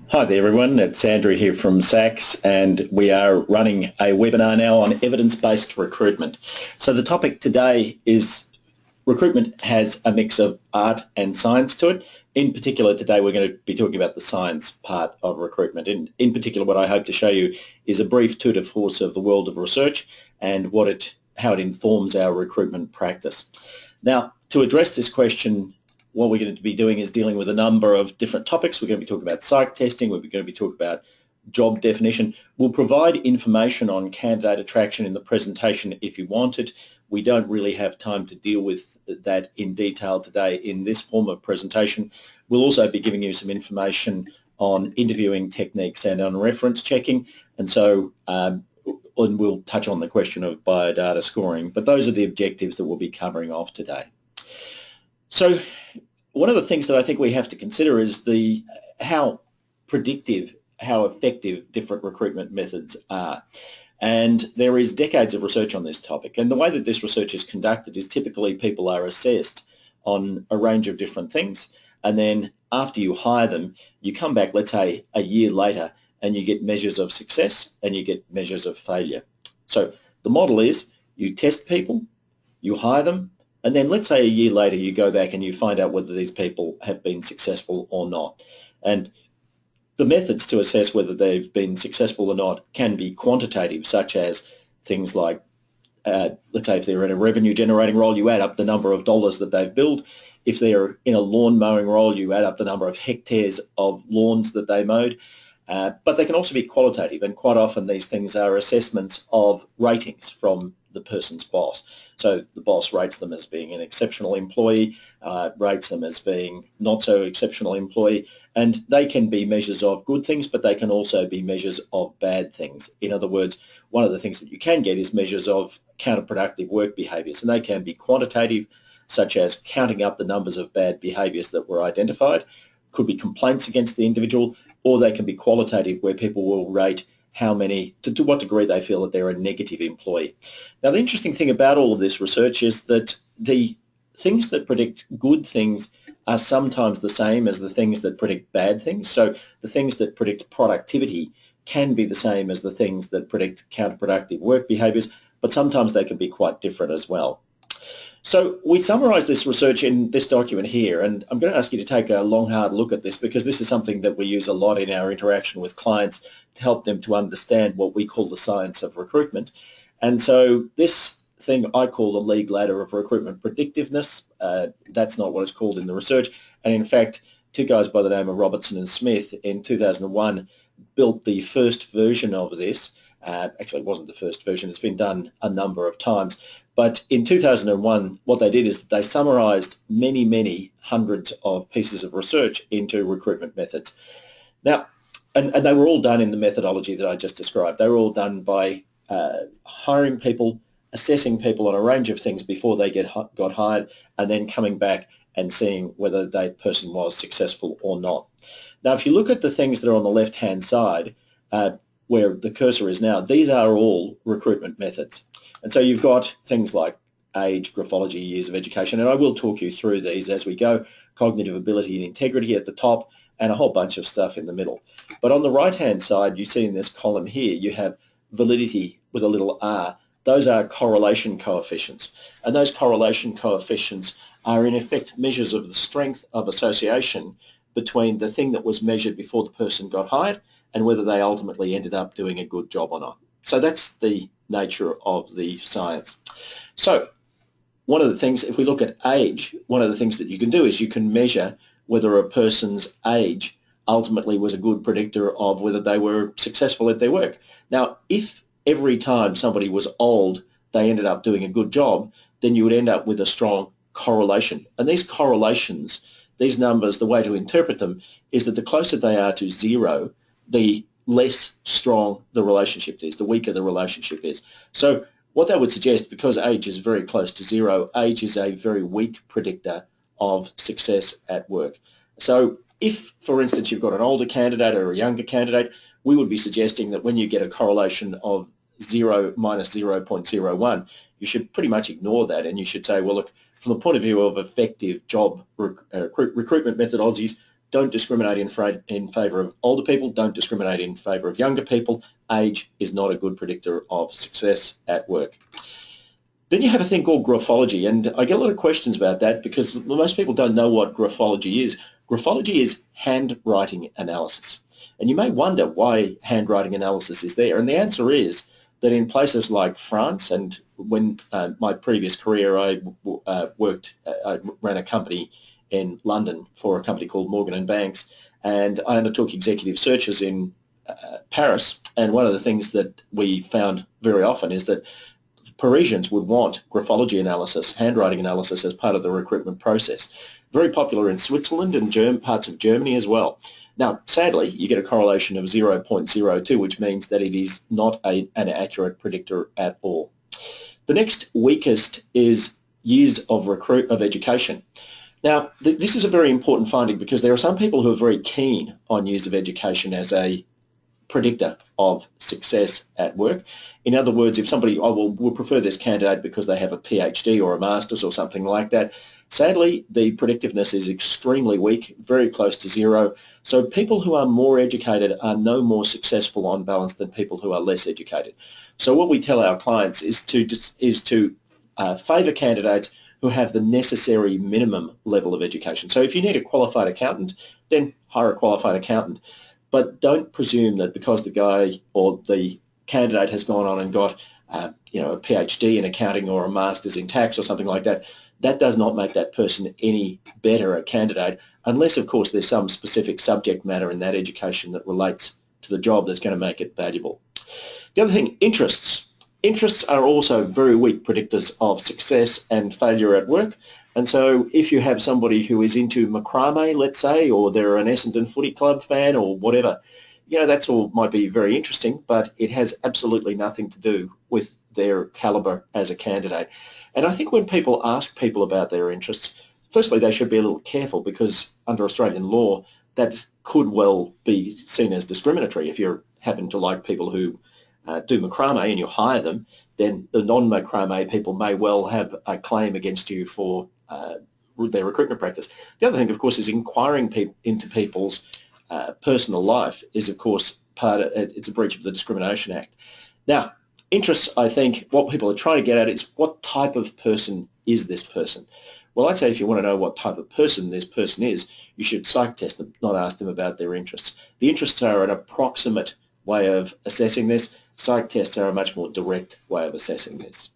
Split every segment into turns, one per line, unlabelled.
Hi there everyone, it's Andrew here from SACS, and we are running a webinar now on evidence-based recruitment. So the topic today is recruitment has a mix of art and science to it. In particular today we're going to be talking about the science part of recruitment. In particular what I hope to show you is a brief tour de force of the world of research and how it informs our recruitment practice. Now, to address this question, what we're going to be doing is dealing with a number of different topics. We're going to be talking about psych testing. We're going to be talking about job definition. We'll provide information on candidate attraction in the presentation if you want it. We don't really have time to deal with that in detail today in this form of presentation. We'll also be giving you some information on interviewing techniques and on reference checking. And so and we'll touch on the question of biodata scoring. But those are the objectives that we'll be covering off today. So one of the things that I think we have to consider is how predictive, how effective different recruitment methods are. And there is decades of research on this topic. And the way that this research is conducted is typically people are assessed on a range of different things. And then after you hire them, you come back, let's say, a year later, and you get measures of success and you get measures of failure. So the model is you test people, you hire them, and then let's say a year later you go back and you find out whether these people have been successful or not. And the methods to assess whether they've been successful or not can be quantitative, such as things like, let's say if they're in a revenue generating role, you add up the number of dollars that they've billed. If they're in a lawn mowing role, you add up the number of hectares of lawns that they mowed. But they can also be qualitative, and quite often these things are assessments of ratings from the person's boss. So the boss rates them as being an exceptional employee, rates them as being not so exceptional employee, and they can be measures of good things, but they can also be measures of bad things. In other words, one of the things that you can get is measures of counterproductive work behaviours, and they can be quantitative, such as counting up the numbers of bad behaviours that were identified, could be complaints against the individual, or they can be qualitative, where people will rate how many, to what degree they feel that they're a negative employee. Now, the interesting thing about all of this research is that the things that predict good things are sometimes the same as the things that predict bad things. So the things that predict productivity can be the same as the things that predict counterproductive work behaviours, but sometimes they can be quite different as well. So we summarise this research in this document here, and I'm going to ask you to take a long, hard look at this, because this is something that we use a lot in our interaction with clients to help them to understand what we call the science of recruitment. And so this thing I call the league ladder of recruitment predictiveness. That's not what it's called in the research. And in fact, two guys by the name of Robertson and Smith in 2001 built the first version of this. Actually, it wasn't the first version. It's been done a number of times. But in 2001, what they did is they summarised many, many hundreds of pieces of research into recruitment methods. Now, and they were all done in the methodology that I just described. They were all done by hiring people, assessing people on a range of things before they got hired, and then coming back and seeing whether that person was successful or not. Now, if you look at the things that are on the left-hand side, where the cursor is now, these are all recruitment methods. And so you've got things like age, graphology, years of education, and I will talk you through these as we go, cognitive ability and integrity at the top, and a whole bunch of stuff in the middle. But on the right-hand side, you see in this column here, you have validity with a little r. Those are correlation coefficients. And those correlation coefficients are in effect measures of the strength of association between the thing that was measured before the person got hired and whether they ultimately ended up doing a good job or not. So that's the nature of the science. So one of the things, if we look at age, one of the things that you can do is you can measure whether a person's age ultimately was a good predictor of whether they were successful at their work. Now, if every time somebody was old, they ended up doing a good job, then you would end up with a strong correlation. And these correlations, these numbers, the way to interpret them is that the closer they are to zero, the less strong the relationship is, the weaker the relationship is. So what that would suggest, because age is very close to zero, age is a very weak predictor of success at work. So if, for instance, you've got an older candidate or a younger candidate, we would be suggesting that when you get a correlation of 0 minus 0.01, you should pretty much ignore that, and you should say, well, look, from the point of view of effective job recruitment methodologies, don't discriminate in favour of older people, don't discriminate in favour of younger people. Age is not a good predictor of success at work. Then you have a thing called graphology, and I get a lot of questions about that because most people don't know what graphology is. Graphology is handwriting analysis. And you may wonder why handwriting analysis is there, and the answer is that in places like France, and when my previous career I ran a company in London for a company called Morgan & Banks, and I undertook executive searches in Paris, and one of the things that we found very often is that Parisians would want graphology analysis, handwriting analysis as part of the recruitment process. Very popular in Switzerland and parts of Germany as well. Now, sadly, you get a correlation of 0.02, which means that it is not an accurate predictor at all. The next weakest is years of education. Now, this is a very important finding because there are some people who are very keen on years of education as a predictor of success at work. In other words, if somebody, we'll prefer this candidate because they have a PhD or a master's or something like that. Sadly, the predictiveness is extremely weak, very close to zero. So people who are more educated are no more successful on balance than people who are less educated. So what we tell our clients is to favour candidates who have the necessary minimum level of education. So if you need a qualified accountant, then hire a qualified accountant. But don't presume that because the guy or the candidate has gone on and got a PhD in accounting or a master's in tax or something like that, that does not make that person any better a candidate, unless, of course, there's some specific subject matter in that education that relates to the job that's going to make it valuable. The other thing, interests. Interests are also very weak predictors of success and failure at work. And so if you have somebody who is into macrame, let's say, or they're an Essendon Footy Club fan or whatever, that's all might be very interesting, but it has absolutely nothing to do with their calibre as a candidate. And I think when people ask people about their interests, firstly, they should be a little careful because under Australian law, that could well be seen as discriminatory. If you happen to like people who do macrame and you hire them, then the non-macrame people may well have a claim against you for their recruitment practice. The other thing, of course, is inquiring into people's personal life is, of course, it's a breach of the Discrimination Act. Now, interests, I think, what people are trying to get at is what type of person is this person? Well, I'd say if you want to know what type of person this person is, you should psych test them, not ask them about their interests. The interests are an approximate way of assessing this. Psych tests are a much more direct way of assessing this.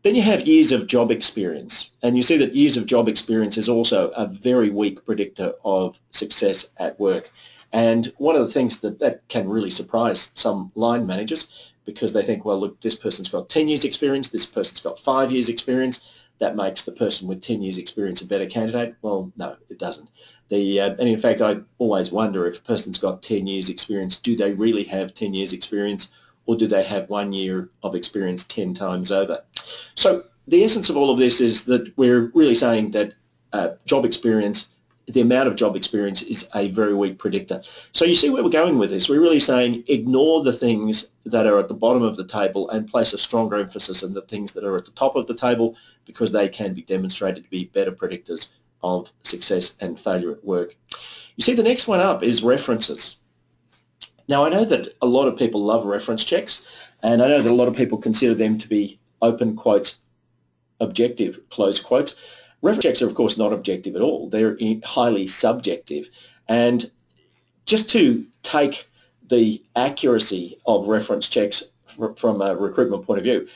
Then you have years of job experience, and you see that years of job experience is also a very weak predictor of success at work. And one of the things that can really surprise some line managers, because they think, well, look, this person's got 10 years experience, this person's got 5 years experience, that makes the person with 10 years experience a better candidate. Well, no, it doesn't. And in fact, I always wonder if a person's got 10 years experience, do they really have 10 years experience, or do they have 1 year of experience 10 times over? So the essence of all of this is that we're really saying that job experience, the amount of job experience is a very weak predictor. So you see where we're going with this. We're really saying ignore the things that are at the bottom of the table and place a stronger emphasis on the things that are at the top of the table because they can be demonstrated to be better predictors of success and failure at work. You see, the next one up is references. Now, I know that a lot of people love reference checks, and I know that a lot of people consider them to be open quotes, objective, close quotes. Reference checks are, of course, not objective at all. They're highly subjective. And just to take the accuracy of reference checks from a recruitment point of view,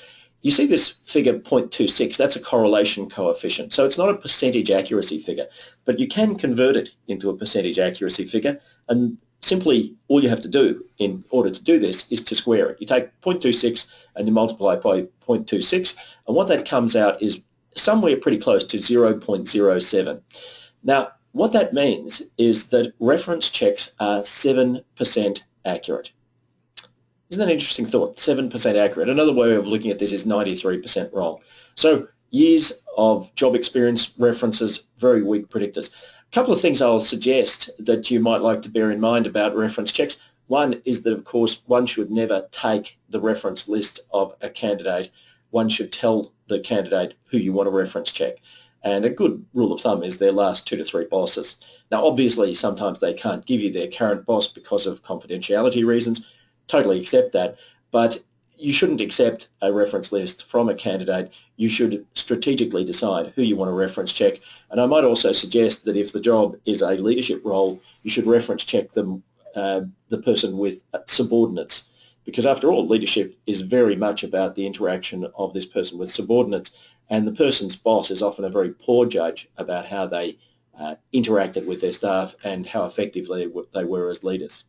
you see this figure 0.26, that's a correlation coefficient. So it's not a percentage accuracy figure, but you can convert it into a percentage accuracy figure, and simply all you have to do in order to do this is to square it. You take 0.26 and you multiply by 0.26, and what that comes out is somewhere pretty close to 0.07. Now, what that means is that reference checks are 7% accurate. Isn't that an interesting thought? 7% accurate. Another way of looking at this is 93% wrong. So years of job experience, references, very weak predictors. A couple of things I'll suggest that you might like to bear in mind about reference checks. One is that, of course, one should never take the reference list of a candidate. One should tell the candidate who you want to reference check. And a good rule of thumb is their last 2 to 3 bosses. Now, obviously, sometimes they can't give you their current boss because of confidentiality reasons. Totally accept that. But you shouldn't accept a reference list from a candidate. You should strategically decide who you want to reference check. And I might also suggest that if the job is a leadership role, you should reference check them, the person with subordinates. Because after all, leadership is very much about the interaction of this person with subordinates, and the person's boss is often a very poor judge about how they interacted with their staff and how effective they were as leaders.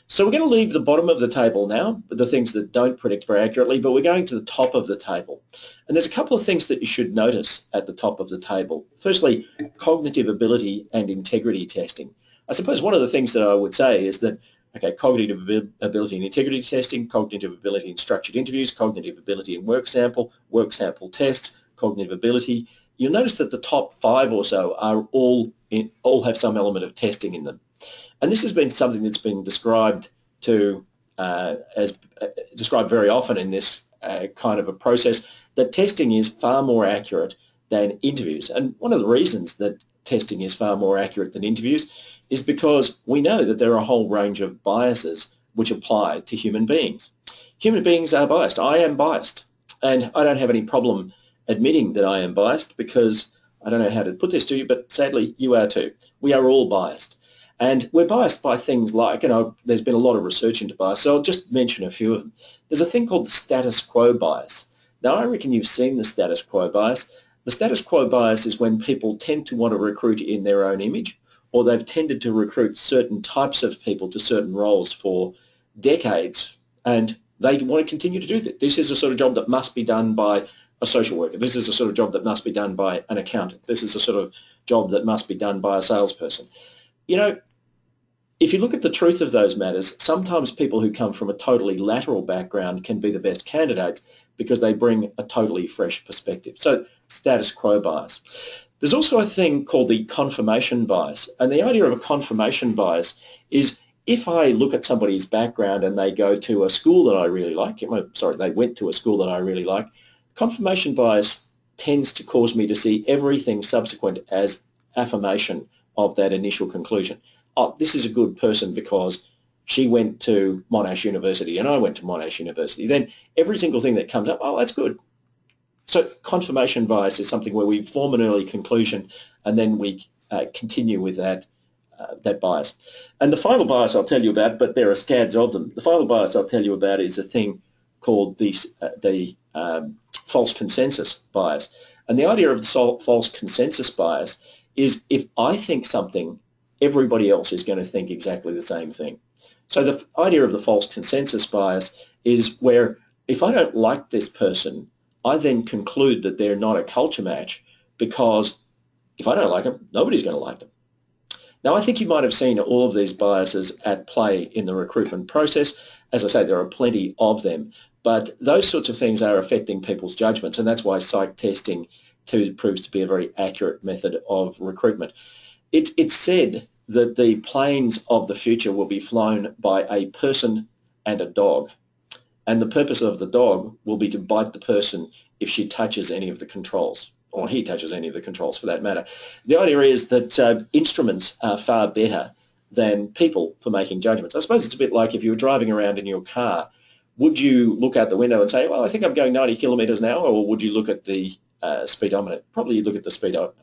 So we're going to leave the bottom of the table now, the things that don't predict very accurately, but we're going to the top of the table. And there's a couple of things that you should notice at the top of the table. Firstly, cognitive ability and integrity testing. I suppose one of the things that I would say is that, okay, cognitive ability and integrity testing, cognitive ability in structured interviews, cognitive ability in work sample tests, cognitive ability. You'll notice that the top 5 or so are all have some element of testing in them. And this has been something that's been described described very often in this kind of a process, that testing is far more accurate than interviews. And one of the reasons that testing is far more accurate than interviews is because we know that there are a whole range of biases which apply to human beings. Human beings are biased. I am biased. And I don't have any problem admitting that I am biased, because I don't know how to put this to you, but sadly you are too. We are all biased. And we're biased by things like, there's been a lot of research into bias, so I'll just mention a few of them. There's a thing called the status quo bias. Now, I reckon you've seen the status quo bias. The status quo bias is when people tend to want to recruit in their own image, or they've tended to recruit certain types of people to certain roles for decades, and they want to continue to do that. This is a sort of job that must be done by a social worker. This is a sort of job that must be done by an accountant. This is a sort of job that must be done by a salesperson. If you look at the truth of those matters, sometimes people who come from a totally lateral background can be the best candidates because they bring a totally fresh perspective. So, status quo bias. There's also a thing called the confirmation bias. And the idea of a confirmation bias is, if I look at somebody's background and they go to a school that I really like, they went to a school that I really like, confirmation bias tends to cause me to see everything subsequent as affirmation of that initial conclusion. Oh, this is a good person because she went to Monash University and I went to Monash University. Then every single thing that comes up, oh, that's good. So confirmation bias is something where we form an early conclusion and then we continue with that bias. And the final bias I'll tell you about, but there are scads of them. The final bias I'll tell you about is a thing called the false consensus bias. And the idea of the false consensus bias is, if I think something, everybody else is going to think exactly the same thing. So the idea of the false consensus bias is where, if I don't like this person, I then conclude that they're not a culture match, because if I don't like them, nobody's going to like them. Now, I think you might have seen all of these biases at play in the recruitment process. As I say, there are plenty of them, but those sorts of things are affecting people's judgments, and that's why psych testing proves to be a very accurate method of recruitment. It's said that the planes of the future will be flown by a person and a dog, and the purpose of the dog will be to bite the person if she touches any of the controls, or he touches any of the controls for that matter. The idea is that instruments are far better than people for making judgments. I suppose it's a bit like if you were driving around in your car, would you look out the window and say, well, I think I'm going 90 kilometres an hour, or would you look at the speedometer? Probably you'd look at the speedometer.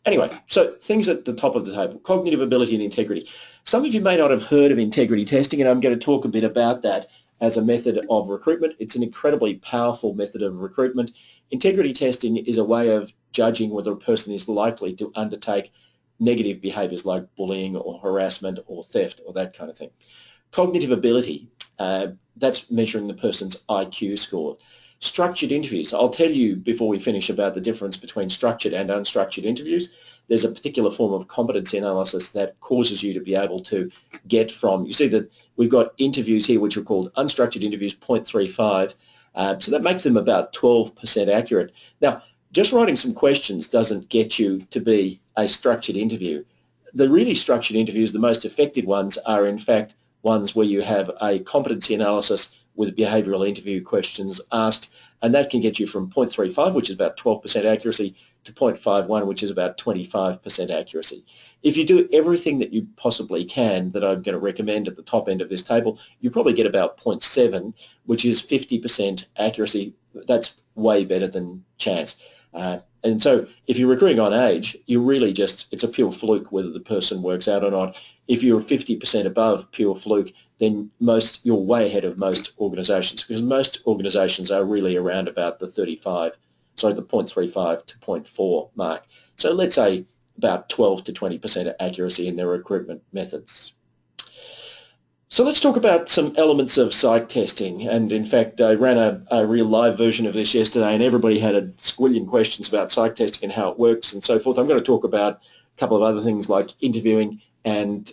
Anyway, so things at the top of the table: cognitive ability and integrity. Some of you may not have heard of integrity testing, and I'm going to talk a bit about that as a method of recruitment. It's an incredibly powerful method of recruitment. Integrity testing is a way of judging whether a person is likely to undertake negative behaviours like bullying or harassment or theft or that kind of thing. Cognitive ability, that's measuring the person's IQ score. Structured interviews. I'll tell you before we finish about the difference between structured and unstructured interviews. There's a particular form of competency analysis that causes you to be able to get from, you see that we've got interviews here which are called unstructured interviews, 0.35, so that makes them about 12% accurate. Now, just writing some questions doesn't get you to be a structured interview. The really structured interviews, the most effective ones, are in fact ones where you have a competency analysis with behavioural interview questions asked, and that can get you from 0.35, which is about 12% accuracy, to 0.51, which is about 25% accuracy. If you do everything that you possibly can that I'm going to recommend at the top end of this table, you probably get about 0.7, which is 50% accuracy. That's way better than chance. And so if you're recruiting on age, you really just, it's a pure fluke whether the person works out or not. If you're 50% above pure fluke, then you're way ahead of most organisations, because most organisations are really around about the 0.35 to 0.4 mark. So let's say about 12 to 20% accuracy in their recruitment methods. So let's talk about some elements of psych testing. And in fact, I ran a real live version of this yesterday, and everybody had a squillion questions about psych testing and how it works and so forth. I'm going to talk about a couple of other things like interviewing and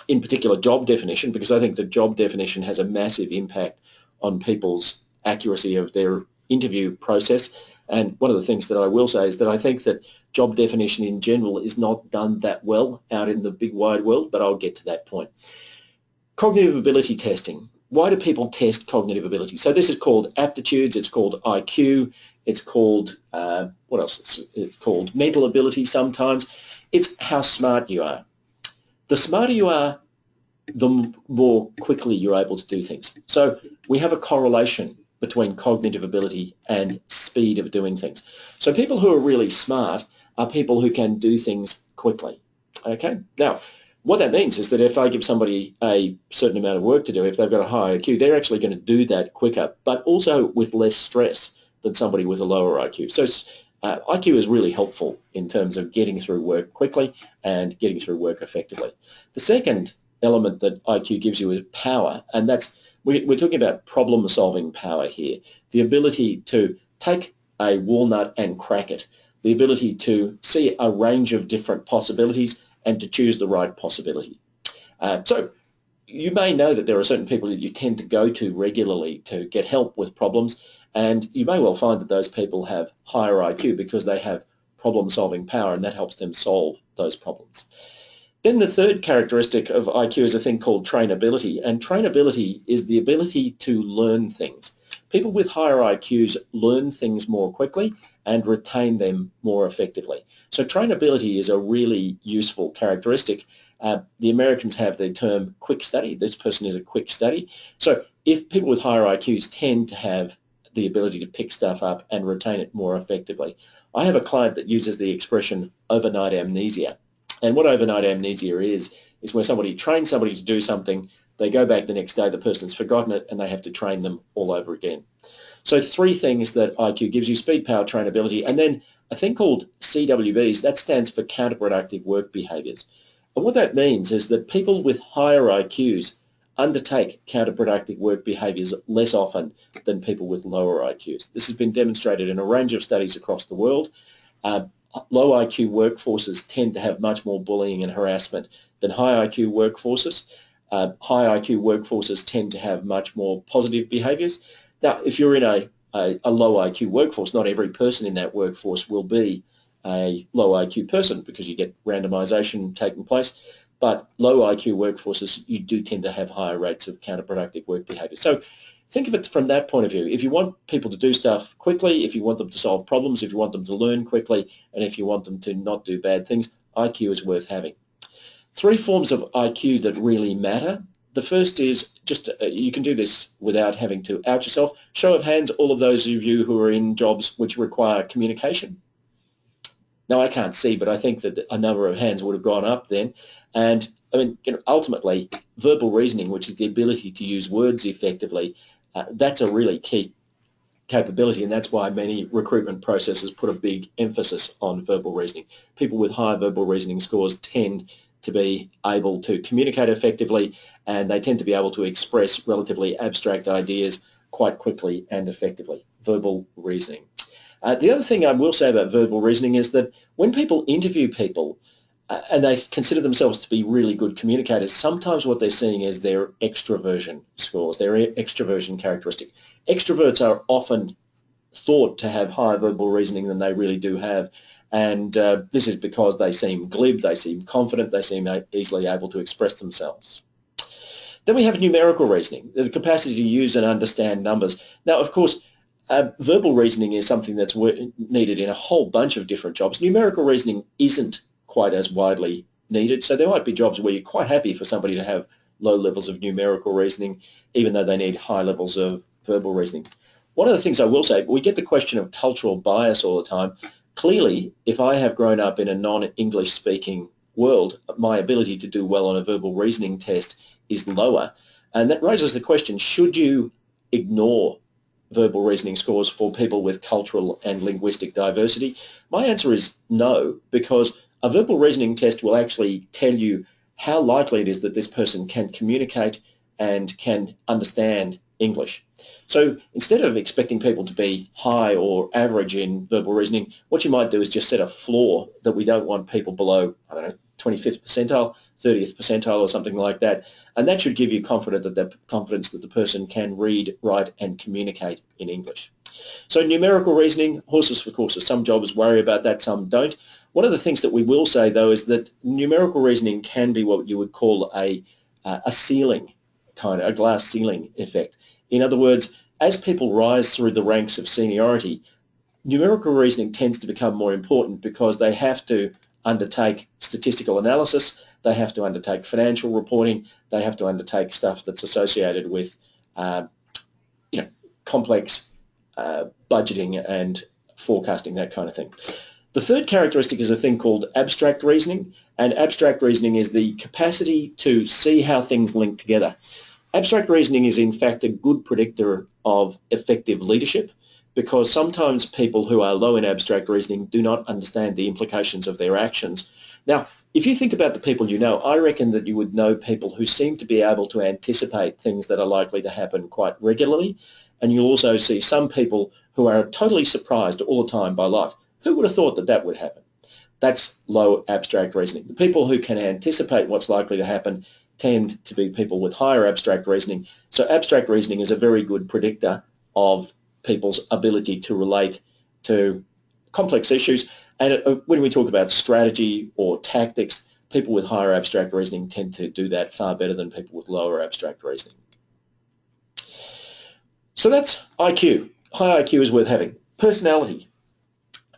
in particular job definition, because I think the job definition has a massive impact on people's accuracy of their interview process. And one of the things that I will say is that I think that job definition in general is not done that well out in the big wide world, but I'll get to that point. Cognitive ability testing. Why do people test cognitive ability? So this is called aptitudes, it's called IQ, it's called, what else? It's called mental ability sometimes. It's how smart you are. The smarter you are, the more quickly you're able to do things. So we have a correlation between cognitive ability and speed of doing things. So people who are really smart are people who can do things quickly. Okay? Now, what that means is that if I give somebody a certain amount of work to do, if they've got a high IQ, they're actually going to do that quicker, but also with less stress than somebody with a lower IQ. So IQ is really helpful in terms of getting through work quickly and getting through work effectively. The second element that IQ gives you is power, and that's, we're talking about problem-solving power here, the ability to take a walnut and crack it, the ability to see a range of different possibilities and to choose the right possibility. So you may know that there are certain people that you tend to go to regularly to get help with problems, and you may well find that those people have higher IQ because they have problem-solving power, and that helps them solve those problems. Then the third characteristic of IQ is a thing called trainability, and trainability is the ability to learn things. People with higher IQs learn things more quickly and retain them more effectively. So trainability is a really useful characteristic. The Americans have the term quick study. This person is a quick study. So if people with higher IQs tend to have the ability to pick stuff up and retain it more effectively. I have a client that uses the expression overnight amnesia. And what overnight amnesia is where somebody trains somebody to do something, they go back the next day, the person's forgotten it, and they have to train them all over again. So three things that IQ gives you: speed, power, trainability, and then a thing called CWBs, that stands for counterproductive work behaviours. And what that means is that people with higher IQs undertake counterproductive work behaviours less often than people with lower IQs. This has been demonstrated in a range of studies across the world. Low IQ workforces tend to have much more bullying and harassment than high IQ workforces. High IQ workforces tend to have much more positive behaviours. Now, if you're in a low IQ workforce, not every person in that workforce will be a low IQ person because you get randomisation taking place. But low IQ workforces, you do tend to have higher rates of counterproductive work behaviour. So think of it from that point of view. If you want people to do stuff quickly, if you want them to solve problems, if you want them to learn quickly, and if you want them to not do bad things, IQ is worth having. Three forms of IQ that really matter. The first is just, you can do this without having to out yourself. Show of hands, all of those of you who are in jobs which require communication. Now, I can't see, but I think that a number of hands would have gone up then. And I mean, ultimately, verbal reasoning, which is the ability to use words effectively, that's a really key capability, and that's why many recruitment processes put a big emphasis on verbal reasoning. People with high verbal reasoning scores tend to be able to communicate effectively, and they tend to be able to express relatively abstract ideas quite quickly and effectively. Verbal reasoning. The other thing I will say about verbal reasoning is that when people interview people, and they consider themselves to be really good communicators, sometimes what they're seeing is their extroversion scores, their extroversion characteristic. Extroverts are often thought to have higher verbal reasoning than they really do have, and this is because they seem glib, they seem confident, they seem easily able to express themselves. Then we have numerical reasoning, the capacity to use and understand numbers. Now, of course,
Verbal reasoning is something that's needed in a whole bunch of different jobs. Numerical reasoning isn't quite as widely needed, so there might be jobs where you're quite happy for somebody to have low levels of numerical reasoning, even though they need high levels of verbal reasoning. One of the things I will say, we get the question of cultural bias all the time. Clearly, if I have grown up in a non-English speaking world, my ability to do well on a verbal reasoning test is lower. And that raises the question, should you ignore verbal reasoning scores for people with cultural and linguistic diversity? My answer is no, because a verbal reasoning test will actually tell you how likely it is that this person can communicate and can understand English. So instead of expecting people to be high or average in verbal reasoning, what you might do is just set a floor that we don't want people below, I don't know, 25th percentile, 30th percentile or something like that. And that should give you confidence that the person can read, write and communicate in English. So numerical reasoning, horses for courses. Some jobs worry about that, some don't. One of the things that we will say, though, is that numerical reasoning can be what you would call a ceiling, kind of a glass ceiling effect. In other words, as people rise through the ranks of seniority, numerical reasoning tends to become more important because they have to undertake statistical analysis, they have to undertake financial reporting, they have to undertake stuff that's associated with complex budgeting and forecasting, that kind of thing. The third characteristic is a thing called abstract reasoning, and abstract reasoning is the capacity to see how things link together. Abstract reasoning is in fact a good predictor of effective leadership, because sometimes people who are low in abstract reasoning do not understand the implications of their actions. Now, if you think about the people you know, I reckon that you would know people who seem to be able to anticipate things that are likely to happen quite regularly, and you'll also see some people who are totally surprised all the time by life. Who would have thought that that would happen? That's low abstract reasoning. The people who can anticipate what's likely to happen tend to be people with higher abstract reasoning. So abstract reasoning is a very good predictor of people's ability to relate to complex issues. And when we talk about strategy or tactics, people with higher abstract reasoning tend to do that far better than people with lower abstract reasoning. So that's IQ. High IQ is worth having. Personality.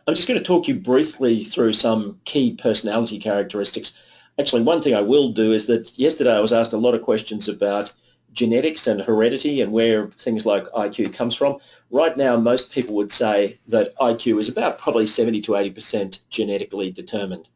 I'm just going to talk you briefly through some key personality characteristics. Actually, one thing I will do is that yesterday I was asked a lot of questions about genetics and heredity and where things like IQ comes from. Right now, most people would say that IQ is about probably 70 to 80% genetically determined.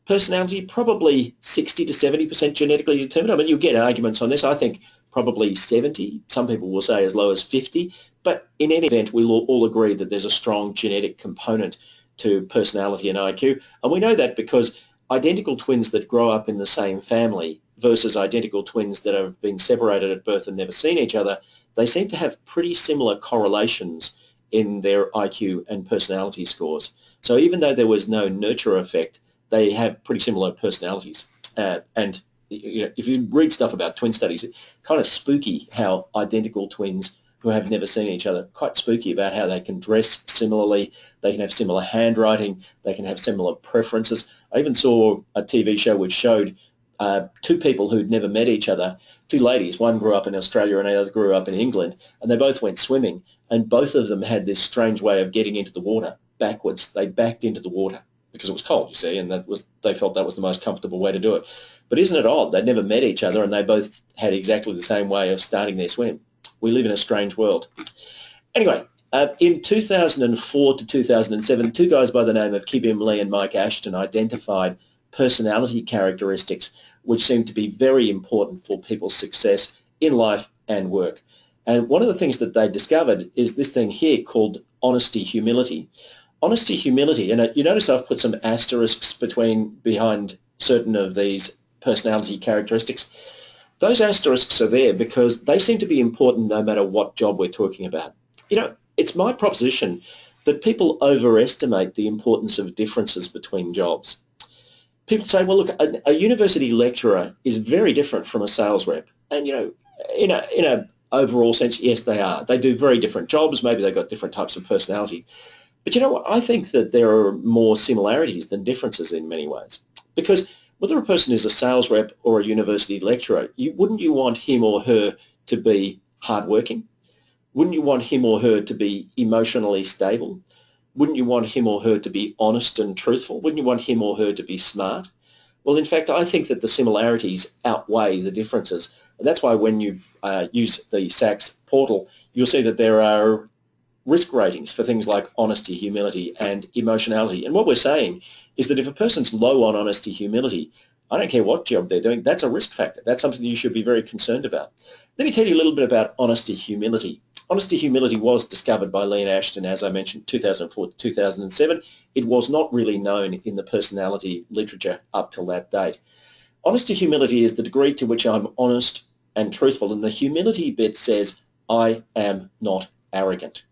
Personality, probably 60 to 70% genetically determined. I mean, you'll get arguments on this. I think probably 70. Some people will say as low as 50. But in any event, we'll all agree that there's a strong genetic component to personality and IQ. And we know that because identical twins that grow up in the same family versus identical twins that have been separated at birth and never seen each other, they seem to have pretty similar correlations in their IQ and personality scores. So even though there was no nurture effect, they have pretty similar personalities. And if you read stuff about twin studies, it's kind of spooky how identical twins who have never seen each other, quite spooky about how they can dress similarly, they can have similar handwriting, they can have similar preferences. I even saw a TV show which showed two people who'd never met each other, two ladies, one grew up in Australia and the other grew up in England, and they both went swimming, and both of them had this strange way of getting into the water backwards. They backed into the water because it was cold, you see, and they felt that was the most comfortable way to do it. But isn't it odd? They'd never met each other and they both had exactly the same way of starting their swim. We live in a strange world. Anyway, in 2004 to 2007, two guys by the name of Ki-Bin Lee and Mike Ashton identified personality characteristics which seem to be very important for people's success in life and work. And one of the things that they discovered is this thing here called honesty, humility. Honesty, humility, and you notice I've put some asterisks behind certain of these personality characteristics. Those asterisks are there because they seem to be important no matter what job we're talking about. You know, it's my proposition that people overestimate the importance of differences between jobs. People say, well, look, a university lecturer is very different from a sales rep. And, you know, in a overall sense, yes, they are. They do very different jobs. Maybe they've got different types of personality. But you know what? I think that there are more similarities than differences in many ways. Because whether a person is a sales rep or a university lecturer, wouldn't you want him or her to be hardworking? Wouldn't you want him or her to be emotionally stable? Wouldn't you want him or her to be honest and truthful? Wouldn't you want him or her to be smart? Well, in fact, I think that the similarities outweigh the differences. And that's why when you use the SACS portal, you'll see that there are risk ratings for things like honesty, humility, and emotionality. And what we're saying is that if a person's low on honesty, humility, I don't care what job they're doing, that's a risk factor. That's something you should be very concerned about. Let me tell you a little bit about honesty, humility. Honesty, humility was discovered by Leon Ashton, as I mentioned, 2004 to 2007. It was not really known in the personality literature up till that date. Honesty, humility is the degree to which I'm honest and truthful, and the humility bit says, I am not arrogant.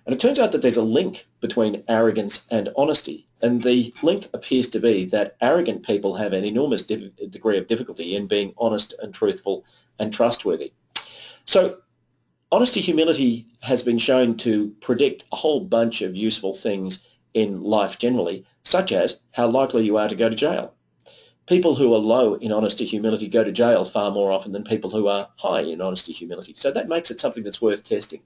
And it turns out that there's a link between arrogance and honesty, and the link appears to be that arrogant people have an enormous degree of difficulty in being honest and truthful and trustworthy. So honesty, humility has been shown to predict a whole bunch of useful things in life generally, such as how likely you are to go to jail. People who are low in honesty, humility go to jail far more often than people who are high in honesty, humility. So that makes it something that's worth testing.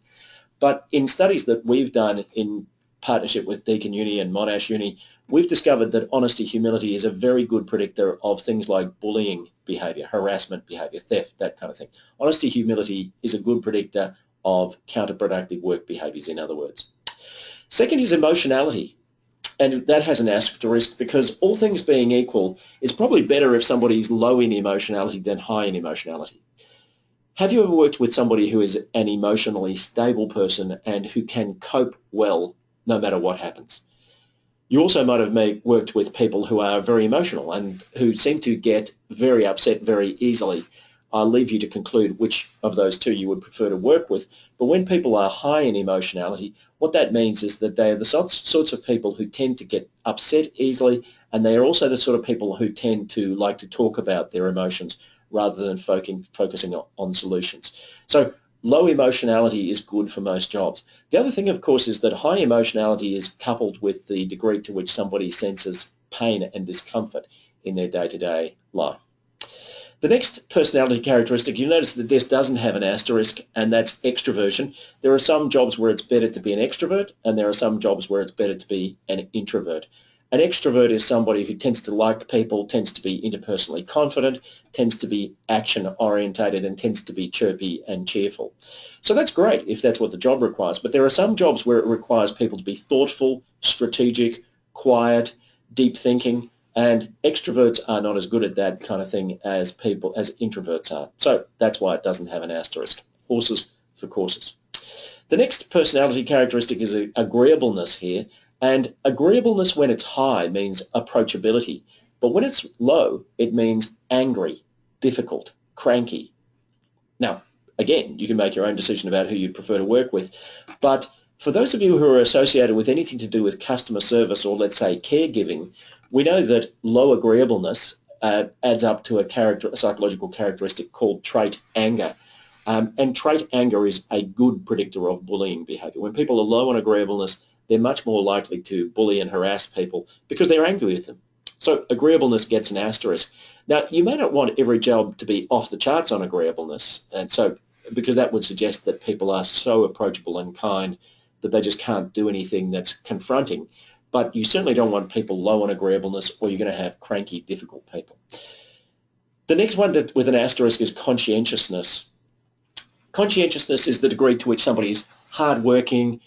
But in studies that we've done in partnership with Deakin Uni and Monash Uni, we've discovered that honesty, humility is a very good predictor of things like bullying behaviour, harassment behaviour, theft, that kind of thing. Honesty, humility is a good predictor of counterproductive work behaviours, in other words. Second is emotionality. And that has an asterisk because all things being equal, it's probably better if somebody's low in emotionality than high in emotionality. Have you ever worked with somebody who is an emotionally stable person and who can cope well no matter what happens? You also might have worked with people who are very emotional and who seem to get very upset very easily. I'll leave you to conclude which of those two you would prefer to work with. But when people are high in emotionality, what that means is that they are the sorts of people who tend to get upset easily, and they are also the sort of people who tend to like to talk about their emotions rather than focusing on solutions. So low emotionality is good for most jobs. The other thing, of course, is that high emotionality is coupled with the degree to which somebody senses pain and discomfort in their day-to-day life. The next personality characteristic, you'll notice that this doesn't have an asterisk, and that's extroversion. There are some jobs where it's better to be an extrovert, and there are some jobs where it's better to be an introvert. An extrovert is somebody who tends to like people, tends to be interpersonally confident, tends to be action-orientated, and tends to be chirpy and cheerful. So that's great if that's what the job requires, but there are some jobs where it requires people to be thoughtful, strategic, quiet, deep thinking, and extroverts are not as good at that kind of thing as introverts are. So that's why it doesn't have an asterisk. Horses for courses. The next personality characteristic is agreeableness here. And agreeableness when it's high means approachability. But when it's low, it means angry, difficult, cranky. Now, again, you can make your own decision about who you'd prefer to work with. But for those of you who are associated with anything to do with customer service or, let's say, caregiving, we know that low agreeableness adds up to a psychological characteristic called trait anger. And trait anger is a good predictor of bullying behaviour. When people are low on agreeableness, they're much more likely to bully and harass people because they're angry with them. So agreeableness gets an asterisk. Now, you may not want every job to be off the charts on agreeableness, and so because that would suggest that people are so approachable and kind that they just can't do anything that's confronting. But you certainly don't want people low on agreeableness, or you're going to have cranky, difficult people. The next one with an asterisk is conscientiousness. Conscientiousness is the degree to which somebody is hardworking,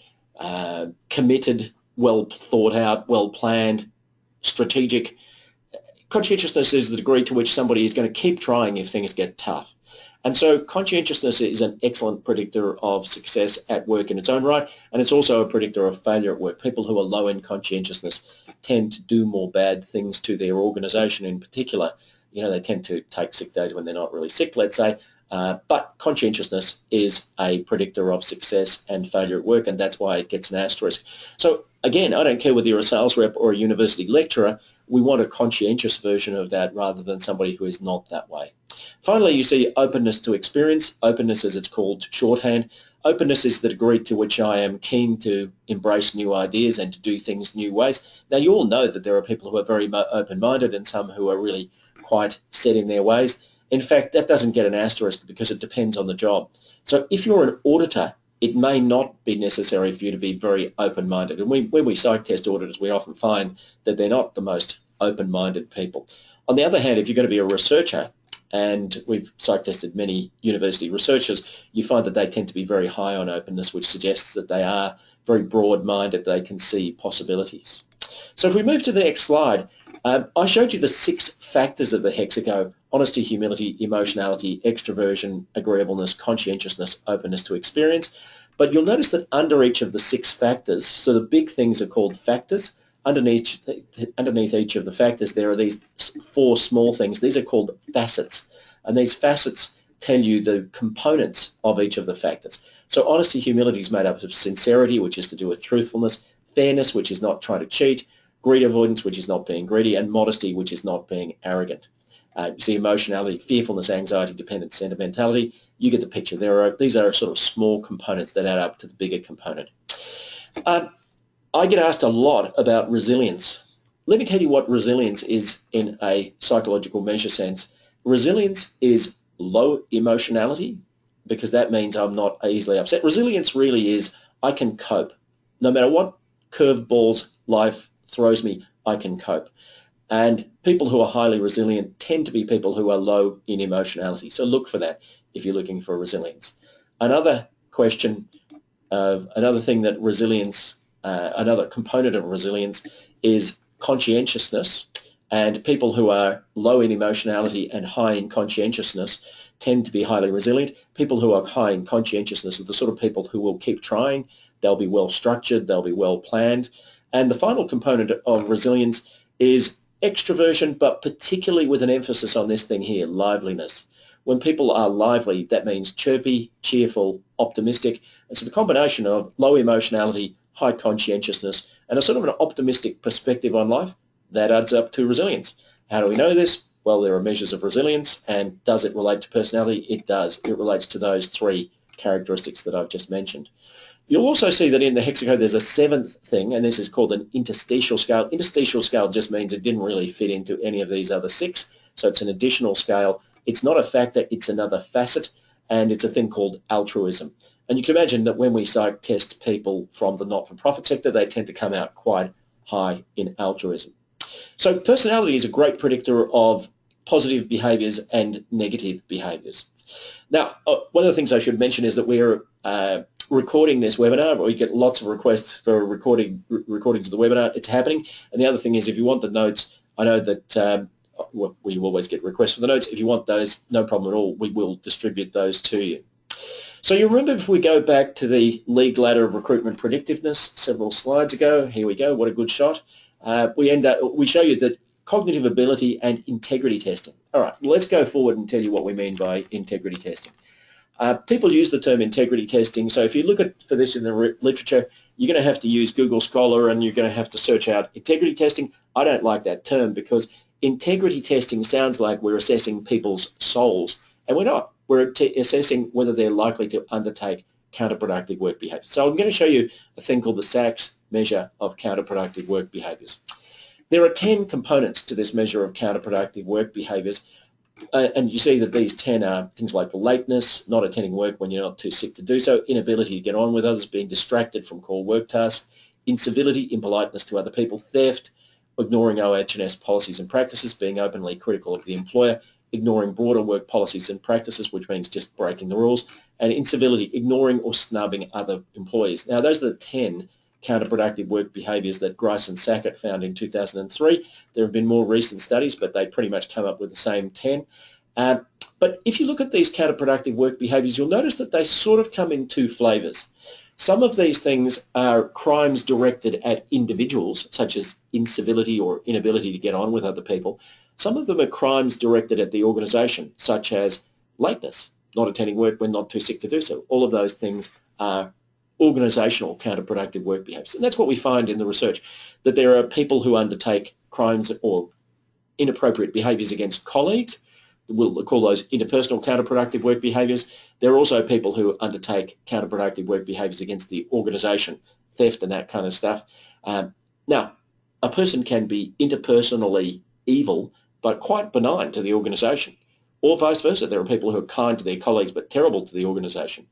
committed, well thought out, well planned, strategic. Conscientiousness is the degree to which somebody is going to keep trying if things get tough. And so conscientiousness is an excellent predictor of success at work in its own right, and it's also a predictor of failure at work. People who are low in conscientiousness tend to do more bad things to their organisation in particular. You know, they tend to take sick days when they're not really sick, let's say, but conscientiousness is a predictor of success and failure at work, and that's why it gets an asterisk. So again, I don't care whether you're a sales rep or a university lecturer, we want a conscientious version of that rather than somebody who is not that way. Finally, you see openness to experience. Openness, as it's called shorthand. Openness is the degree to which I am keen to embrace new ideas and to do things new ways. Now, you all know that there are people who are very open-minded and some who are really quite set in their ways. In fact, that doesn't get an asterisk because it depends on the job. So if you're an auditor it may not be necessary for you to be very open-minded. And when we psych test auditors, we often find that they're not the most open-minded people. On the other hand, if you're going to be a researcher, and we've psych tested many university researchers, you find that they tend to be very high on openness, which suggests that they are very broad-minded, they can see possibilities. So if we move to the next slide, I showed you the 6 factors of the hexagon: honesty, humility, emotionality, extroversion, agreeableness, conscientiousness, openness to experience. But you'll notice that under each of the 6 factors, so the big things are called factors. Underneath each of the factors, there are these 4 small things. These are called facets. And these facets tell you the components of each of the factors. So honesty, humility is made up of sincerity, which is to do with truthfulness, fairness, which is not trying to cheat, greed avoidance, which is not being greedy, and modesty, which is not being arrogant. You see emotionality, fearfulness, anxiety, dependence, sentimentality. You get the picture. These are sort of small components that add up to the bigger component. I get asked a lot about resilience. Let me tell you what resilience is in a psychological measure sense. Resilience is low emotionality, because that means I'm not easily upset. Resilience really is I can cope. No matter what curveballs life throws me, I can cope. And people who are highly resilient tend to be people who are low in emotionality. So look for that if you're looking for resilience. Another question, another thing that resilience, another component of resilience is conscientiousness. And people who are low in emotionality and high in conscientiousness tend to be highly resilient. People who are high in conscientiousness are the sort of people who will keep trying. They'll be well structured. They'll be well planned. And the final component of resilience is extroversion, but particularly with an emphasis on this thing here, liveliness. When people are lively, that means chirpy, cheerful, optimistic. And so the combination of low emotionality, high conscientiousness, and a sort of an optimistic perspective on life, that adds up to resilience. How do we know this? Well, there are measures of resilience, and does it relate to personality? It does. It relates to those 3 characteristics that I've just mentioned. You'll also see that in the hexagon there's a 7th thing, and this is called an interstitial scale. Interstitial scale just means it didn't really fit into any of these other 6, so it's an additional scale. It's not a factor, it's another facet, and it's a thing called altruism. And you can imagine that when we psych test people from the not-for-profit sector, they tend to come out quite high in altruism. So personality is a great predictor of positive behaviours and negative behaviours. Now, one of the things I should mention is that we're recording this webinar. We get lots of requests for recordings of the webinar. It's happening. And the other thing is, if you want the notes, I know that we always get requests for the notes. If you want those, no problem at all. We will distribute those to you. So you remember, if we go back to the league ladder of recruitment predictiveness several slides ago, here we go, what a good shot. We show you that cognitive ability and integrity testing. All right, let's go forward and tell you what we mean by integrity testing. People use the term integrity testing, so if you look for this in the literature, you're going to have to use Google Scholar and you're going to have to search out integrity testing. I don't like that term, because integrity testing sounds like we're assessing people's souls, and we're not. We're assessing whether they're likely to undertake counterproductive work behaviours. So I'm going to show you a thing called the SACS measure of counterproductive work behaviours. There are 10 components to this measure of counterproductive work behaviours, and you see that these 10 are things like lateness, not attending work when you're not too sick to do so, inability to get on with others, being distracted from core work tasks, incivility, impoliteness to other people, theft, ignoring OH&S policies and practices, being openly critical of the employer, ignoring broader work policies and practices, which means just breaking the rules, and incivility, ignoring or snubbing other employees. Now, those are the 10 counterproductive work behaviours that Grice and Sackett found in 2003. There have been more recent studies, but they pretty much come up with the same 10. But if you look at these counterproductive work behaviours, you'll notice that they sort of come in 2 flavours. Some of these things are crimes directed at individuals, such as incivility or inability to get on with other people. Some of them are crimes directed at the organisation, such as lateness, not attending work when not too sick to do so. All of those things are organisational counterproductive work behaviours. And that's what we find in the research, that there are people who undertake crimes or inappropriate behaviours against colleagues. We'll call those interpersonal counterproductive work behaviours. There are also people who undertake counterproductive work behaviours against the organisation, theft and that kind of stuff. Now, a person can be interpersonally evil, but quite benign to the organisation. or vice versa. There are people who are kind to their colleagues but terrible to the organisation.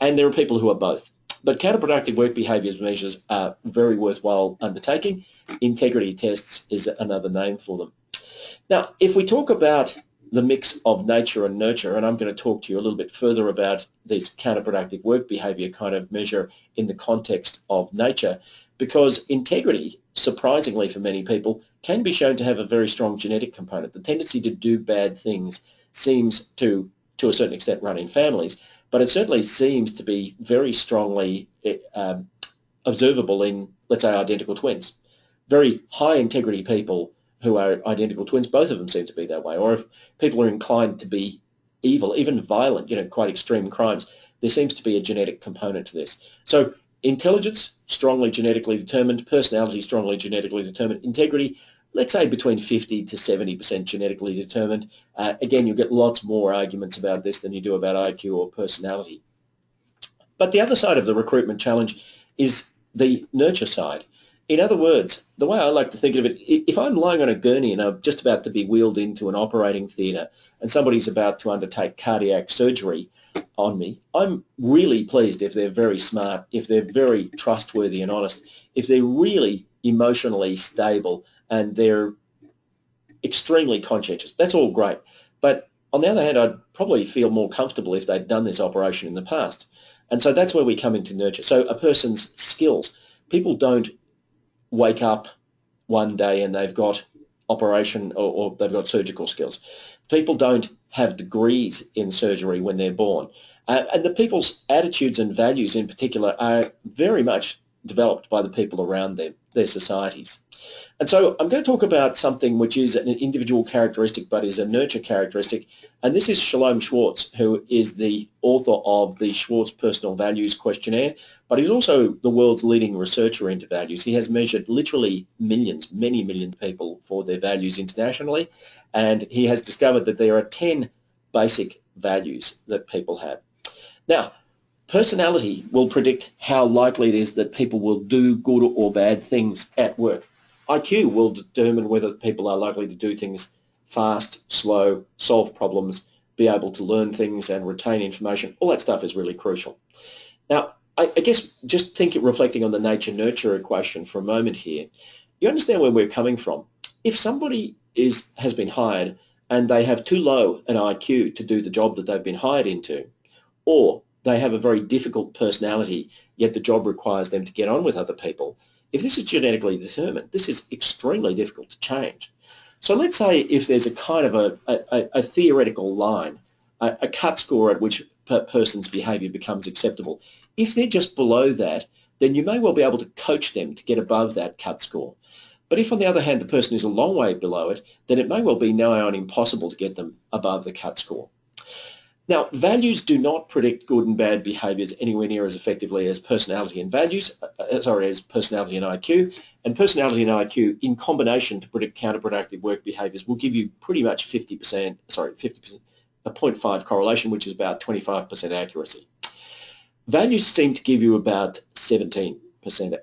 And there are people who are both. But counterproductive work behaviours measures are very worthwhile undertaking. Integrity tests is another name for them. Now, if we talk about the mix of nature and nurture, and I'm going to talk to you a little bit further about this counterproductive work behaviour kind of measure in the context of nature, because integrity, surprisingly for many people, can be shown to have a very strong genetic component. The tendency to do bad things seems to a certain extent, run in families, but it certainly seems to be very strongly observable in, let's say, identical twins. Very high integrity people who are identical twins, both of them seem to be that way. Or if people are inclined to be evil, even violent, quite extreme crimes, there seems to be a genetic component to this. So intelligence, strongly genetically determined. Personality, strongly genetically determined. Integrity, let's say between 50 to 70% genetically determined. Again, you'll get lots more arguments about this than you do about IQ or personality. But the other side of the recruitment challenge is the nurture side. In other words, the way I like to think of it, if I'm lying on a gurney and I'm just about to be wheeled into an operating theatre and somebody's about to undertake cardiac surgery on me, I'm really pleased if they're very smart, if they're very trustworthy and honest, if they're really emotionally stable and they're extremely conscientious. That's all great. But on the other hand, I'd probably feel more comfortable if they'd done this operation in the past. And so that's where we come into nurture. So a person's skills. People don't wake up one day and they've got operation or they've got surgical skills. People don't have degrees in surgery when they're born. And the people's attitudes and values in particular are very much developed by the people around them, their societies. And so I'm going to talk about something which is an individual characteristic but is a nurture characteristic. And this is Shalom Schwartz, who is the author of the Schwartz Personal Values Questionnaire, but he's also the world's leading researcher into values. He has measured literally millions, many millions of people for their values internationally, and he has discovered that there are 10 basic values that people have. Now, personality will predict how likely it is that people will do good or bad things at work. IQ will determine whether people are likely to do things fast, slow, solve problems, be able to learn things and retain information. All that stuff is really crucial. Now, I guess just reflecting on the nature-nurture equation for a moment here, you understand where we're coming from. If somebody has been hired and they have too low an IQ to do the job that they've been hired into, or they have a very difficult personality, yet the job requires them to get on with other people, if this is genetically determined, this is extremely difficult to change. So let's say if there's a kind of a theoretical line, a cut score at which a person's behaviour becomes acceptable, if they're just below that, then you may well be able to coach them to get above that cut score. But if, on the other hand, the person is a long way below it, then it may well be nigh on impossible to get them above the cut score. Now, values do not predict good and bad behaviours anywhere near as effectively as personality and as personality and IQ. And personality and IQ in combination to predict counterproductive work behaviours will give you pretty much 50%, a 0.5 correlation, which is about 25% accuracy. Values seem to give you about 17%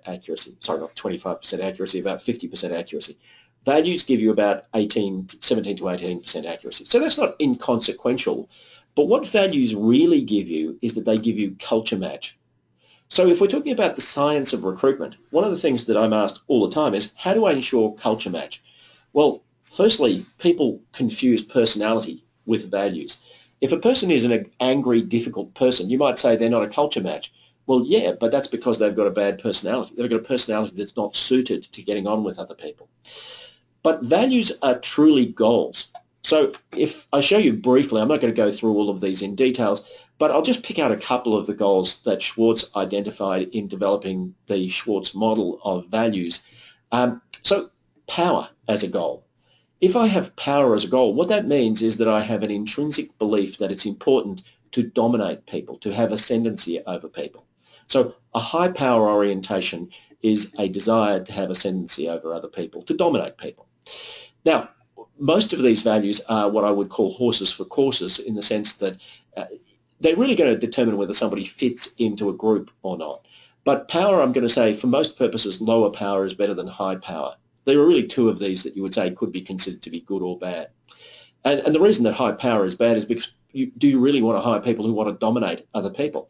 accuracy. Sorry, not 25% accuracy, about 50% accuracy. Values give you about 17 to 18% accuracy. So that's not inconsequential. But what values really give you is that they give you culture match. So if we're talking about the science of recruitment, one of the things that I'm asked all the time is, how do I ensure culture match? Well, firstly, people confuse personality with values. If a person is an angry, difficult person, you might say they're not a culture match. Well, yeah, but that's because they've got a bad personality. They've got a personality that's not suited to getting on with other people. But values are truly goals. So if I show you briefly, I'm not going to go through all of these in details, but I'll just pick out a couple of the goals that Schwartz identified in developing the Schwartz model of values. So power as a goal. If I have power as a goal, what that means is that I have an intrinsic belief that it's important to dominate people, to have ascendancy over people. So a high power orientation is a desire to have ascendancy over other people, to dominate people. Now, most of these values are what I would call horses for courses, in the sense that they're really going to determine whether somebody fits into a group or not. But power, I'm going to say, for most purposes, lower power is better than high power. There are really two of these that you would say could be considered to be good or bad. And the reason that high power is bad is because do you really want to hire people who want to dominate other people?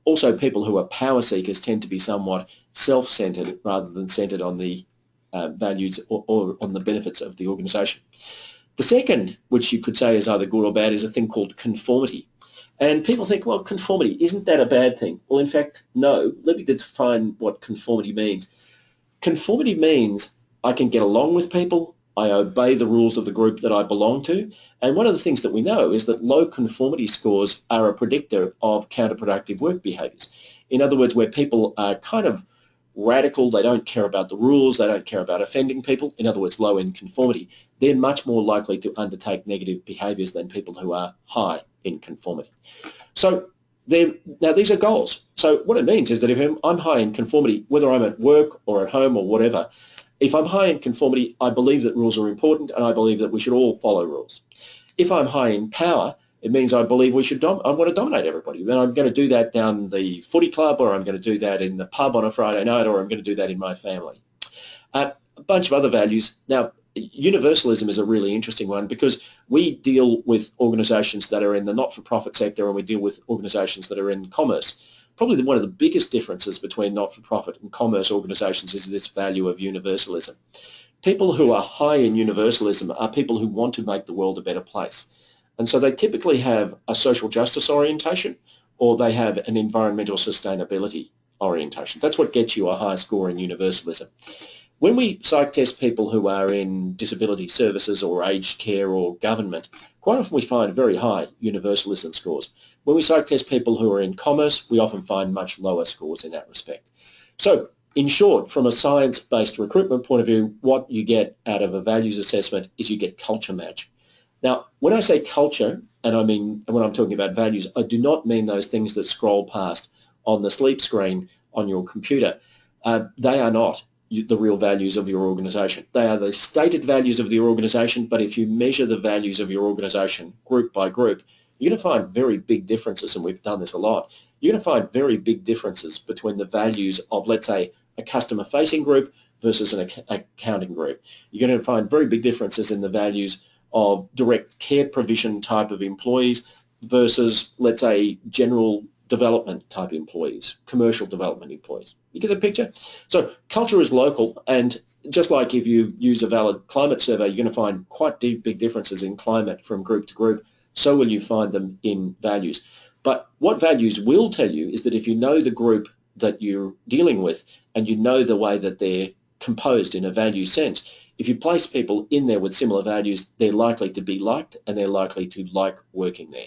Also, people who are power seekers tend to be somewhat self-centered rather than centered on the values or on the benefits of the organisation. The second, which you could say is either good or bad, is a thing called conformity. And people think, well, conformity, isn't that a bad thing? Well, in fact, no. Let me define what conformity means. Conformity means I can get along with people, I obey the rules of the group that I belong to, and one of the things that we know is that low conformity scores are a predictor of counterproductive work behaviours. In other words, where people are kind of radical, they don't care about the rules, they don't care about offending people, in other words, low in conformity, they're much more likely to undertake negative behaviours than people who are high in conformity. So now these are goals. So what it means is that if I'm high in conformity, whether I'm at work or at home or whatever, if I'm high in conformity, I believe that rules are important and I believe that we should all follow rules. If I'm high in power, it means I believe I want to dominate everybody. Then I'm going to do that down the footy club, or I'm going to do that in the pub on a Friday night, or I'm going to do that in my family. A bunch of other values. Now, universalism is a really interesting one because we deal with organisations that are in the not-for-profit sector and we deal with organisations that are in commerce. Probably one of the biggest differences between not-for-profit and commerce organisations is this value of universalism. People who are high in universalism are people who want to make the world a better place. And so they typically have a social justice orientation or they have an environmental sustainability orientation. That's what gets you a high score in universalism. When we psych test people who are in disability services or aged care or government, quite often we find very high universalism scores. When we psych test people who are in commerce, we often find much lower scores in that respect. So, in short, from a science-based recruitment point of view, what you get out of a values assessment is you get culture match. Now, when I say culture, and I mean when I'm talking about values, I do not mean those things that scroll past on the sleep screen on your computer. They are not the real values of your organisation. They are the stated values of your organisation, but if you measure the values of your organisation group by group, you're going to find very big differences, and we've done this a lot. You're going to find very big differences between the values of, let's say, a customer-facing group versus an accounting group. You're going to find very big differences in the values of direct care provision type of employees versus, let's say, general development type employees, commercial development employees. You get the picture? So culture is local, and just like if you use a valid climate survey, you're going to find quite big differences in climate from group to group. So will you find them in values. But what values will tell you is that if you know the group that you're dealing with and you know the way that they're composed in a value sense, if you place people in there with similar values, they're likely to be liked and they're likely to like working there.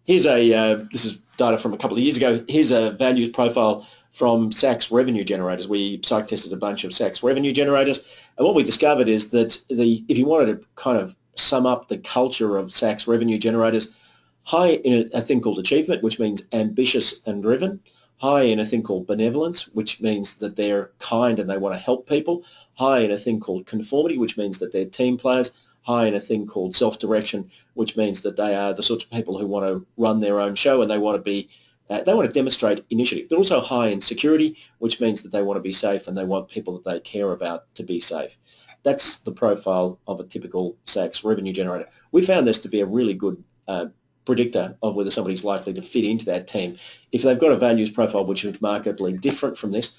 Here's this is data from a couple of years ago. Here's a values profile from SACS revenue generators. We psych tested a bunch of SACS revenue generators, and what we discovered is that if you wanted to kind of sum up the culture of SACS revenue generators, high in a thing called achievement, which means ambitious and driven, high in a thing called benevolence, which means that they're kind and they want to help people, high in a thing called conformity, which means that they're team players, high in a thing called self-direction, which means that they are the sorts of people who want to run their own show and they want to demonstrate initiative. They're also high in security, which means that they want to be safe and they want people that they care about to be safe. That's the profile of a typical SACS revenue generator. We found this to be a really good predictor of whether somebody's likely to fit into that team. If they've got a values profile which is markedly different from this,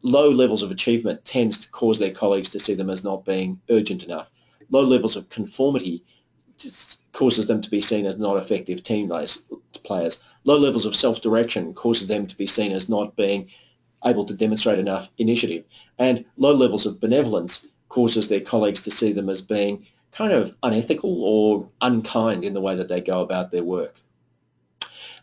low levels of achievement tends to cause their colleagues to see them as not being urgent enough. Low levels of conformity causes them to be seen as not effective team players. Low levels of self-direction causes them to be seen as not being able to demonstrate enough initiative. And low levels of benevolence causes their colleagues to see them as being kind of unethical or unkind in the way that they go about their work.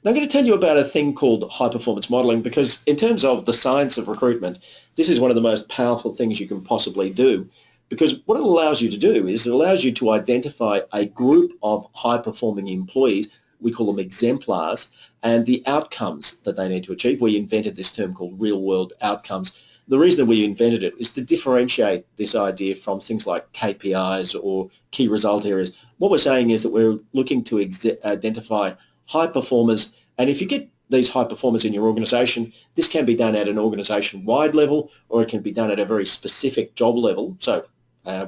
Now, I'm going to tell you about a thing called high-performance modelling because in terms of the science of recruitment, this is one of the most powerful things you can possibly do, because what it allows you to do is it allows you to identify a group of high-performing employees, we call them exemplars, and the outcomes that they need to achieve. We invented this term called real-world outcomes. The reason that we invented it is to differentiate this idea from things like KPIs or key result areas. What we're saying is that we're looking to identify high performers, and if you get these high performers in your organisation, this can be done at an organisation-wide level or it can be done at a very specific job level. So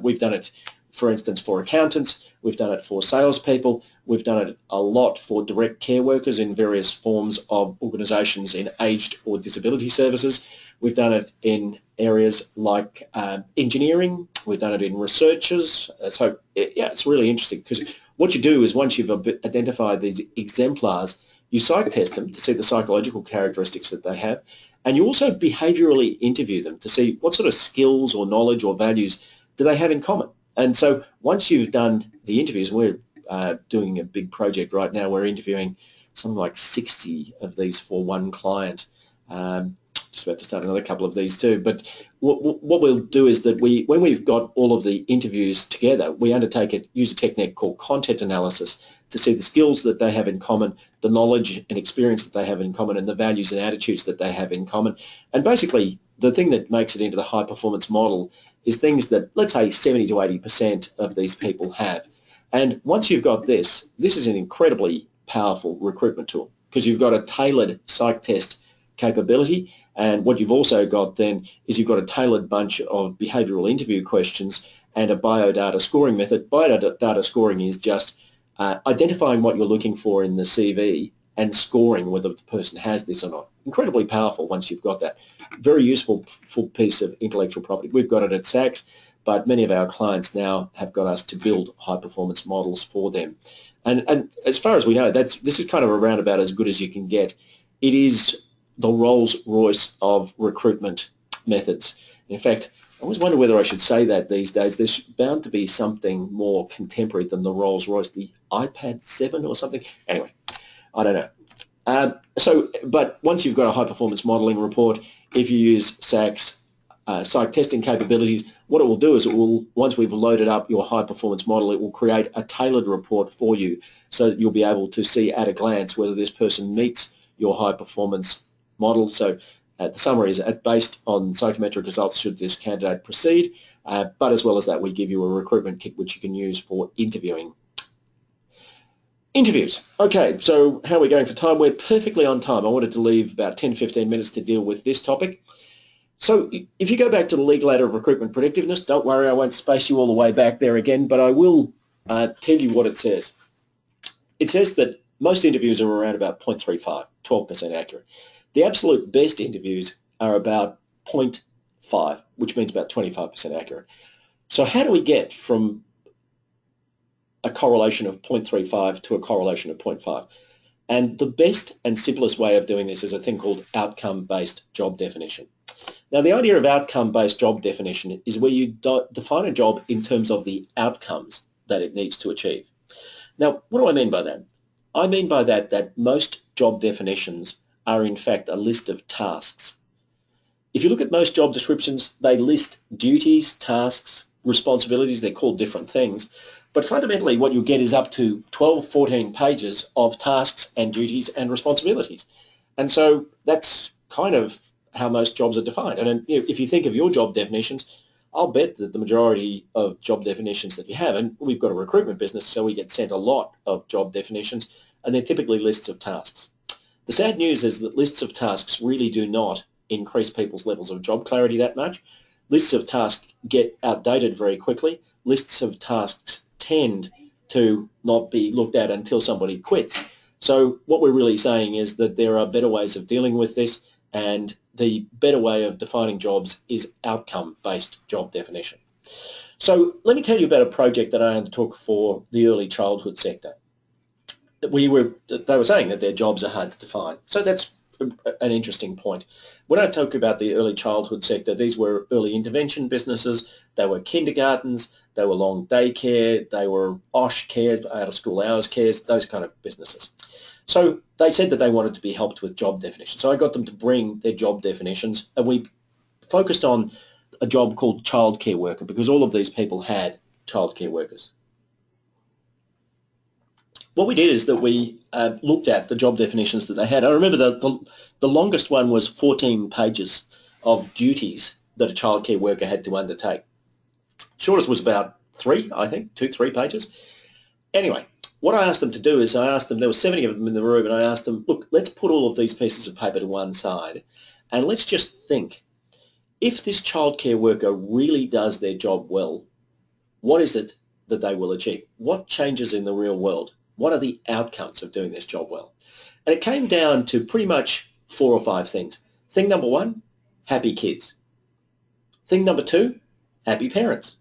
we've done it for instance, for accountants. We've done it for salespeople. We've done it a lot for direct care workers in various forms of organisations in aged or disability services. We've done it in areas like engineering. We've done it in researchers. So, yeah, it's really interesting because what you do is once you've identified these exemplars, you psych test them to see the psychological characteristics that they have, and you also behaviourally interview them to see what sort of skills or knowledge or values do they have in common. And so once you've done the interviews, we're doing a big project right now. We're interviewing something like 60 of these for one client. Just about to start another couple of these too. But what we'll do is that when we've got all of the interviews together, we use a technique called content analysis to see the skills that they have in common, the knowledge and experience that they have in common, and the values and attitudes that they have in common. And basically, the thing that makes it into the high-performance model is things that, let's say, 70 to 80% of these people have. And once you've got this is an incredibly powerful recruitment tool because you've got a tailored psych test capability. And what you've also got then is you've got a tailored bunch of behavioural interview questions and a biodata scoring method. Biodata scoring is just identifying what you're looking for in the CV and scoring whether the person has this or not. Incredibly powerful once you've got that. Very useful piece of intellectual property. We've got it at SACS, but many of our clients now have got us to build high-performance models for them. And as far as we know, this is kind of around about as good as you can get. It is the Rolls-Royce of recruitment methods. In fact, I always wonder whether I should say that these days. There's bound to be something more contemporary than the Rolls-Royce, the iPad 7 or something. Anyway, I don't know. But once you've got a high-performance modelling report, if you use SACS psych testing capabilities, what it will do is once we've loaded up your high-performance model, it will create a tailored report for you so that you'll be able to see at a glance whether this person meets your high-performance model. So the summary is based on psychometric results should this candidate proceed, but as well as that, we give you a recruitment kit which you can use for interviewing. Interviews. Okay, so how are we going for time? We're perfectly on time. I wanted to leave about 10-15 minutes to deal with this topic. So if you go back to the legal ladder of recruitment predictiveness, don't worry, I won't space you all the way back there again, but I will tell you what it says. It says that most interviews are around about 0.35, 12% accurate. The absolute best interviews are about 0.5, which means about 25% accurate. So how do we get from a correlation of 0.35 to a correlation of 0.5? And the best and simplest way of doing this is a thing called outcome-based job definition. Now, the idea of outcome-based job definition is where you define a job in terms of the outcomes that it needs to achieve. Now, what do I mean by that? I mean by that most job definitions are in fact a list of tasks. If you look at most job descriptions, they list duties, tasks, responsibilities. They're called different things. But fundamentally, what you get is up to 12, 14 pages of tasks and duties and responsibilities. And so that's kind of how most jobs are defined. And if you think of your job definitions, I'll bet that the majority of job definitions that you have, and we've got a recruitment business, so we get sent a lot of job definitions, and they're typically lists of tasks. The sad news is that lists of tasks really do not increase people's levels of job clarity that much. Lists of tasks get outdated very quickly. Lists of tasks tend to not be looked at until somebody quits. So what we're really saying is that there are better ways of dealing with this, and the better way of defining jobs is outcome-based job definition. So let me tell you about a project that I undertook for the early childhood sector. They were saying that their jobs are hard to define. So that's an interesting point. When I talk about the early childhood sector, these were early intervention businesses. They were kindergartens, they were long day care, they were OSH care, out of school hours cares, those kind of businesses. So they said that they wanted to be helped with job definitions. So I got them to bring their job definitions, and we focused on a job called childcare worker because all of these people had childcare workers. What we did is that we looked at the job definitions that they had. I remember the longest one was 14 pages of duties that a childcare worker had to undertake. Shortest was about 3 pages. Anyway, what I asked them to do is there were 70 of them in the room, and I asked them, look, let's put all of these pieces of paper to one side, and let's just think, if this childcare worker really does their job well, what is it that they will achieve? What changes in the real world? What are the outcomes of doing this job well? And it came down to pretty much 4 or 5 things. Thing number 1, happy kids. Thing number 2, happy parents.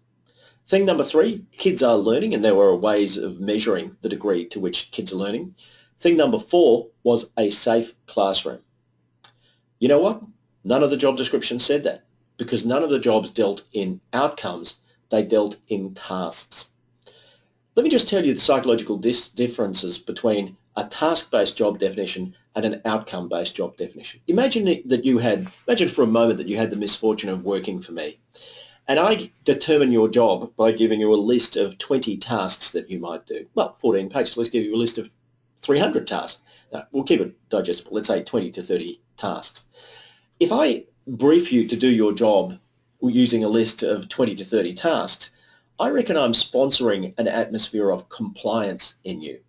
Thing number 3, kids are learning, and there were ways of measuring the degree to which kids are learning. Thing number 4 was a safe classroom. You know what? None of the job descriptions said that, because none of the jobs dealt in outcomes, they dealt in tasks. Let me just tell you the psychological differences between a task-based job definition and an outcome-based job definition. Imagine for a moment that you had the misfortune of working for me, and I determine your job by giving you a list of 20 tasks that you might do. Well, 14 pages. Let's give you a list of 300 tasks. Now, we'll keep it digestible. Let's say 20 to 30 tasks. If I brief you to do your job using a list of 20 to 30 tasks, I reckon I'm sponsoring an atmosphere of compliance in you.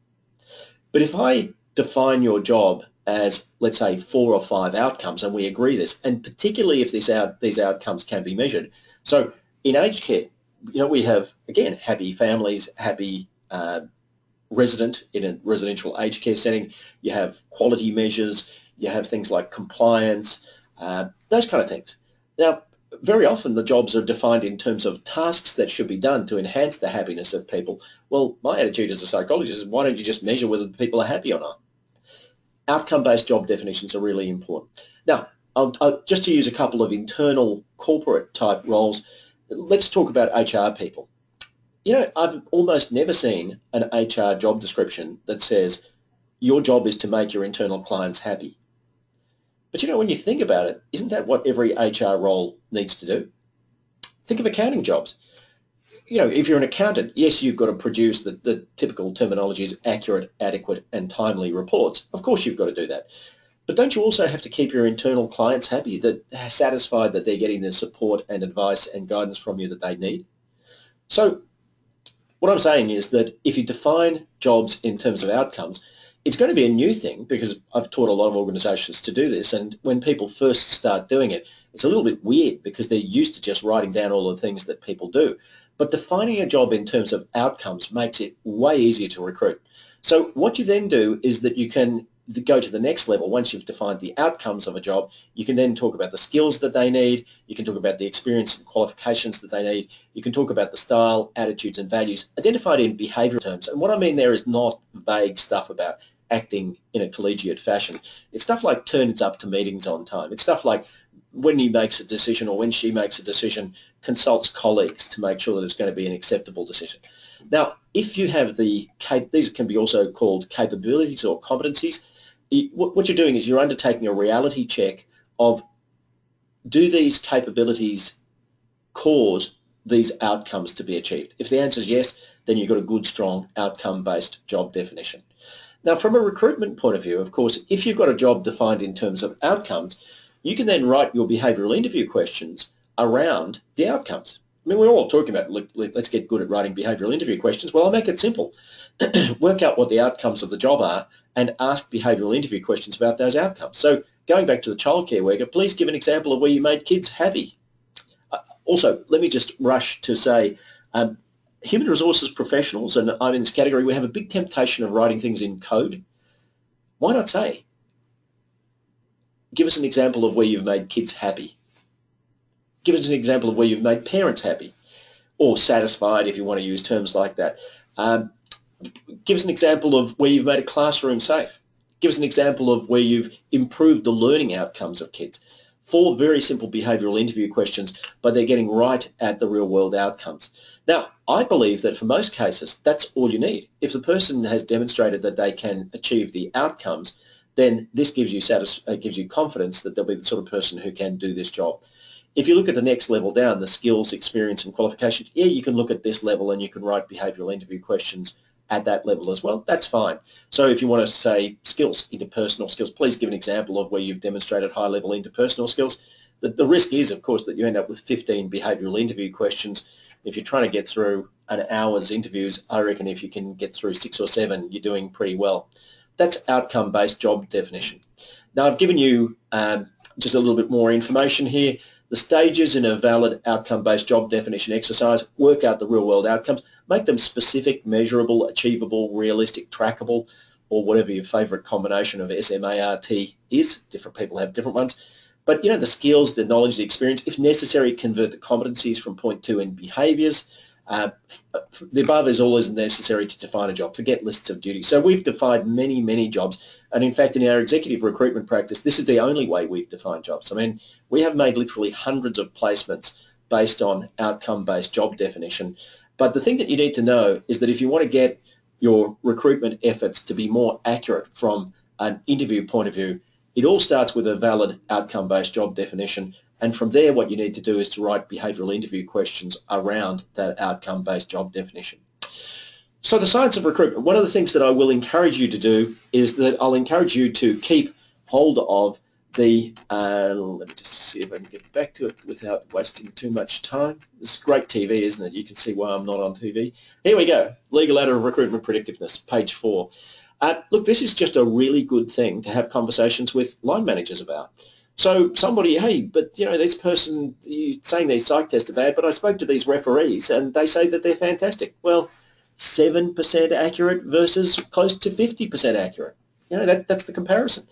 But if I define your job as, let's say, 4 or 5 outcomes, and we agree this, and particularly if these outcomes can be measured. So in aged care, we have, again, happy families, happy resident in a residential aged care setting. You have quality measures. You have things like compliance, those kind of things. Now, very often the jobs are defined in terms of tasks that should be done to enhance the happiness of people. Well, my attitude as a psychologist is, why don't you just measure whether people are happy or not? Outcome-based job definitions are really important. Now, just to use a couple of internal corporate type roles, let's talk about HR people. I've almost never seen an HR job description that says your job is to make your internal clients happy. But when you think about it, isn't that what every HR role needs to do? Think of accounting jobs. If you're an accountant, yes, you've got to produce the typical terminology is accurate, adequate, and timely reports. Of course you've got to do that. But don't you also have to keep your internal clients happy, satisfied that they're getting the support and advice and guidance from you that they need? So what I'm saying is that if you define jobs in terms of outcomes, it's going to be a new thing, because I've taught a lot of organisations to do this, and when people first start doing it, it's a little bit weird because they're used to just writing down all the things that people do. But defining a job in terms of outcomes makes it way easier to recruit. So what you then do is that you can go to the next level. Once you've defined the outcomes of a job, you can then talk about the skills that they need, you can talk about the experience and qualifications that they need, you can talk about the style, attitudes and values, identified in behavioural terms. And what I mean there is not vague stuff about acting in a collegiate fashion. It's stuff like turns up to meetings on time. It's stuff like when he makes a decision or when she makes a decision, consults colleagues to make sure that it's going to be an acceptable decision. Now, if you have these can be also called capabilities or competencies. What you're doing is you're undertaking a reality check of, do these capabilities cause these outcomes to be achieved? If the answer is yes, then you've got a good, strong outcome-based job definition. Now, from a recruitment point of view, of course, if you've got a job defined in terms of outcomes, you can then write your behavioural interview questions around the outcomes. I mean, we're all talking about, let's get good at writing behavioural interview questions. Well, I'll make it simple. Work out what the outcomes of the job are and ask behavioural interview questions about those outcomes. So going back to the childcare worker, please give an example of where you made kids happy. Also, let me just rush to say, human resources professionals, and I'm in this category, we have a big temptation of writing things in code. Why not say, give us an example of where you've made kids happy. Give us an example of where you've made parents happy, or satisfied if you want to use terms like that. Give us an example of where you've made a classroom safe. Give us an example of where you've improved the learning outcomes of kids. 4 very simple behavioural interview questions, but they're getting right at the real world outcomes. Now, I believe that for most cases, that's all you need. If the person has demonstrated that they can achieve the outcomes, then this gives you confidence that they'll be the sort of person who can do this job. If you look at the next level down, the skills, experience and qualifications, yeah, you can look at this level and you can write behavioural interview questions at that level as well. That's fine. So if you want to say skills, interpersonal skills, please give an example of where you've demonstrated high-level interpersonal skills. The risk is, of course, that you end up with 15 behavioural interview questions. If you're trying to get through an hour's interviews, I reckon if you can get through 6 or 7, you're doing pretty well. That's outcome-based job definition. Now, I've given you just a little bit more information here. The stages in a valid outcome-based job definition exercise, work out the real-world outcomes. make them specific, measurable, achievable, realistic, trackable, or whatever your favourite combination of SMART is. Different people have different ones. But, the skills, the knowledge, the experience, if necessary, convert the competencies from point 2 in behaviours. The above is always necessary to define a job. Forget lists of duties. So we've defined many, many jobs. And in fact, in our executive recruitment practice, this is the only way we've defined jobs. I mean, we have made literally hundreds of placements based on outcome-based job definition. But the thing that you need to know is that if you want to get your recruitment efforts to be more accurate from an interview point of view, it all starts with a valid outcome-based job definition, and from there what you need to do is to write behavioural interview questions around that outcome-based job definition. So the science of recruitment, one of the things that I will encourage you to do is that I'll encourage you to keep hold of the, let me just see if I can get back to it without wasting too much time. This is great TV, isn't it? You can see why I'm not on TV. Here we go, Legal Ladder of Recruitment Predictiveness, page 4. Look, this is just a really good thing to have conversations with line managers about. So somebody, hey, but this person, you're saying these psych tests are bad, but I spoke to these referees and they say that they're fantastic. Well, 7% accurate versus close to 50% accurate. That's the comparison.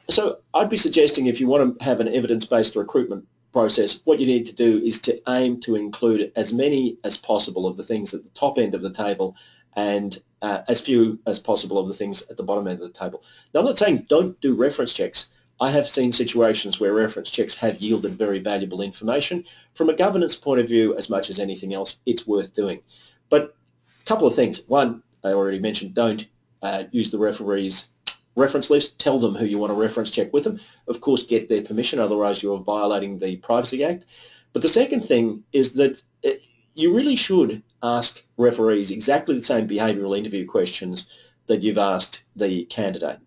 So I'd be suggesting if you want to have an evidence-based recruitment process, what you need to do is to aim to include as many as possible of the things at the top end of the table and as few as possible of the things at the bottom end of the table. Now, I'm not saying don't do reference checks. I have seen situations where reference checks have yielded very valuable information. From a governance point of view, as much as anything else, it's worth doing. But a couple of things. One, I already mentioned, don't use the referee's reference list. Tell them who you want to reference check with them. Of course, get their permission, otherwise you're violating the Privacy Act. But the second thing is that you really should ask referees exactly the same behavioural interview questions that you've asked the candidate,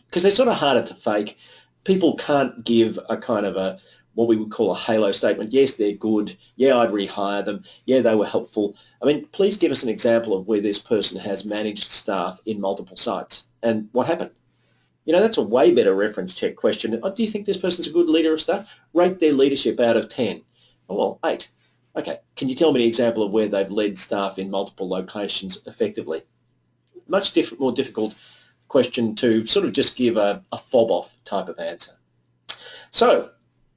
because they're sort of harder to fake. People can't give a kind of what we would call a halo statement. Yes, they're good. Yeah, I'd rehire them. Yeah, they were helpful. I mean, please give us an example of where this person has managed staff in multiple sites and what happened. That's a way better reference check question. Do you think this person's a good leader of staff? Rate their leadership out of 10. Oh, well, 8. Okay, can you tell me an example of where they've led staff in multiple locations effectively? Much more difficult question to sort of just give a fob-off type of answer. So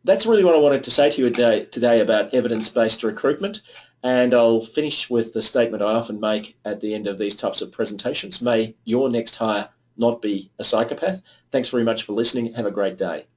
that's really what I wanted to say to you today about evidence-based recruitment, and I'll finish with the statement I often make at the end of these types of presentations. May your next hire not be a psychopath. Thanks very much for listening. Have a great day.